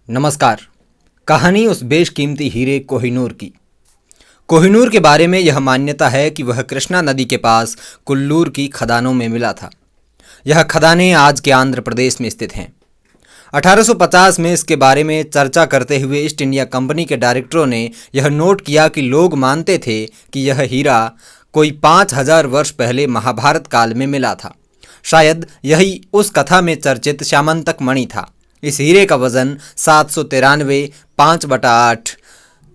नमस्कार। कहानी उस बेशकीमती हीरे कोहिनूर की। कोहिनूर के बारे में यह मान्यता है कि वह कृष्णा नदी के पास कुल्लूर की खदानों में मिला था। यह खदानें आज के आंध्र प्रदेश में स्थित हैं। 1850 में इसके बारे में चर्चा करते हुए ईस्ट इंडिया कंपनी के डायरेक्टरों ने यह नोट किया कि लोग मानते थे कि यह हीरा कोई 5000 वर्ष पहले महाभारत काल में मिला था। शायद यही उस कथा में चर्चित श्यामंतक मणि था। इस हीरे का वजन 793 5/8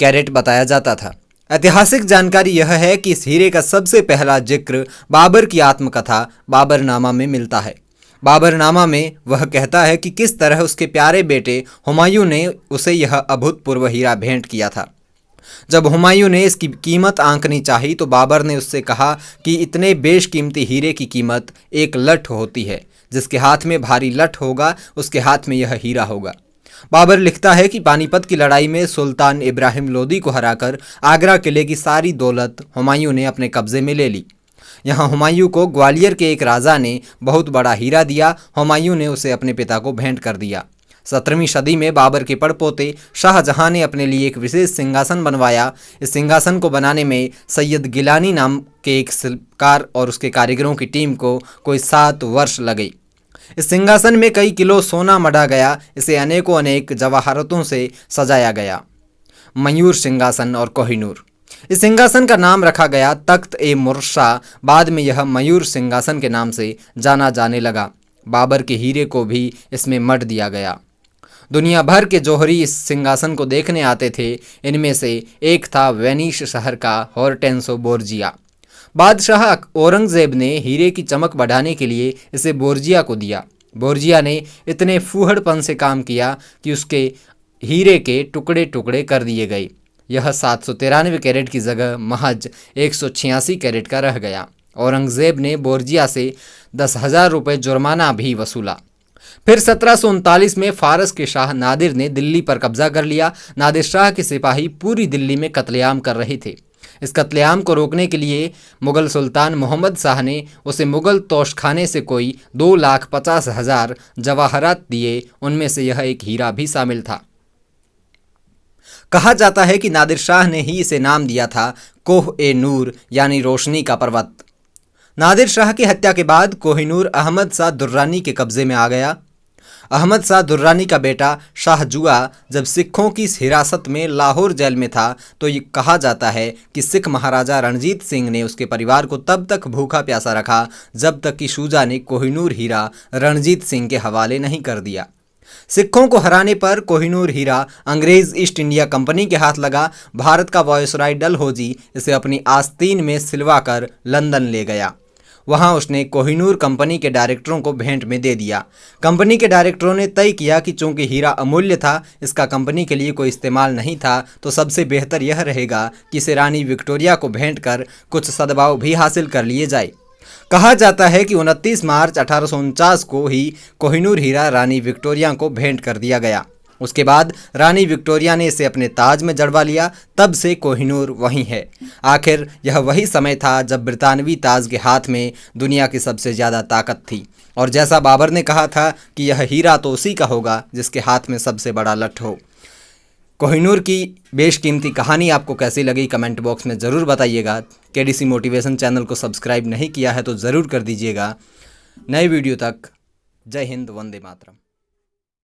कैरेट बताया जाता था। ऐतिहासिक जानकारी यह है कि इस हीरे का सबसे पहला जिक्र बाबर की आत्मकथा बाबरनामा में मिलता है। बाबरनामा में वह कहता है कि किस तरह उसके प्यारे बेटे हुमायूं ने उसे यह अभूतपूर्व हीरा भेंट किया था। जब हुमायूं ने इसकी कीमत आंकनी चाही तो बाबर ने उससे कहा कि इतने बेशकीमती हीरे की कीमत एक लठ होती है। जिसके हाथ में भारी लठ होगा उसके हाथ में यह हीरा होगा। बाबर लिखता है कि पानीपत की लड़ाई में सुल्तान इब्राहिम लोदी को हराकर आगरा किले की सारी दौलत हुमायूं ने अपने कब्जे में ले ली। यहाँ हुमायूं को ग्वालियर के एक राजा ने बहुत बड़ा हीरा दिया। हुमायूं ने उसे अपने पिता को भेंट कर दिया। 17वीं सदी में बाबर के पड़पोते शाहजहां ने अपने लिए एक विशेष सिंहासन बनवाया। इस सिंहासन को बनाने में सैयद गिलानी नाम के एक शिल्पकार और उसके कारीगरों की टीम को कोई 7 वर्ष लगे। इस सिंहासन में कई किलो सोना मढ़ा गया। इसे अनेक जवाहरतों से सजाया गया। मयूर सिंहासन और कोहिनूर। इस सिंहासन का नाम रखा गया तख्त ए मुर्शा। बाद में यह मयूर सिंहासन के नाम से जाना जाने लगा। बाबर के हीरे को भी इसमें मढ़ दिया गया। दुनिया भर के जौहरी इस सिंहासन को देखने आते थे। इनमें से एक था वेनिस शहर का हॉर्टेंसो बोर्जिया। बादशाह औरंगजेब ने हीरे की चमक बढ़ाने के लिए इसे बोर्जिया को दिया। बोर्जिया ने इतने फूहड़पन से काम किया कि उसके हीरे के टुकड़े टुकड़े कर दिए गए। यह 793 कैरेट की जगह महज 186 कैरेट का रह गया। औरंगजेब ने बोर्जिया से 10,000 रुपये जुर्माना भी वसूला। फिर 1739 में फारस के शाह नादिर ने दिल्ली पर कब्जा कर लिया। नादिर शाह के सिपाही पूरी दिल्ली में कत्लेआम कर रहे थे। इस कत्लेआम को रोकने के लिए मुगल सुल्तान मोहम्मद शाह ने उसे मुगल तोशखाने से कोई 2,50,000 जवाहरात दिए। उनमें से यह एक हीरा भी शामिल था। कहा जाता है कि नादिर शाह ने ही इसे नाम दिया था कोह ए नूर यानी रोशनी का पर्वत। नादिर शाह की हत्या के बाद कोहिनूर अहमद शाह दुर्रानी के कब्जे में आ गया। अहमद शाह दुर्रानी का बेटा शाह जुआ जब सिखों की हिरासत में लाहौर जेल में था तो ये कहा जाता है कि सिख महाराजा रणजीत सिंह ने उसके परिवार को तब तक भूखा प्यासा रखा जब तक कि शुजा ने कोहिनूर हीरा रणजीत सिंह के हवाले नहीं कर दिया। सिखों को हराने पर कोहिनूर हीरा अंग्रेज ईस्ट इंडिया कंपनी के हाथ लगा। भारत का वायसराय डलहौजी इसे अपनी आस्तीन में सिलवा कर लंदन ले गया। वहां उसने कोहिनूर कंपनी के डायरेक्टरों को भेंट में दे दिया। कंपनी के डायरेक्टरों ने तय किया कि चूंकि हीरा अमूल्य था, इसका कंपनी के लिए कोई इस्तेमाल नहीं था, तो सबसे बेहतर यह रहेगा कि इसे रानी विक्टोरिया को भेंट कर कुछ सद्भाव भी हासिल कर लिए जाए। कहा जाता है कि 29 मार्च 1849 को ही कोहिनूर हीरा रानी विक्टोरिया को भेंट कर दिया गया। उसके बाद रानी विक्टोरिया ने इसे अपने ताज में जड़वा लिया। तब से कोहिनूर वहीं है। आखिर यह वही समय था जब ब्रितानवी ताज के हाथ में दुनिया की सबसे ज़्यादा ताकत थी। और जैसा बाबर ने कहा था कि यह हीरा तो उसी का होगा जिसके हाथ में सबसे बड़ा लठ हो। कोहिनूर की बेशकीमती कहानी आपको कैसी लगी कमेंट बॉक्स में ज़रूर बताइएगा। केडीसी मोटिवेशन चैनल को सब्सक्राइब नहीं किया है तो ज़रूर कर दीजिएगा। नए वीडियो तक जय हिंद, वंदे मातरम।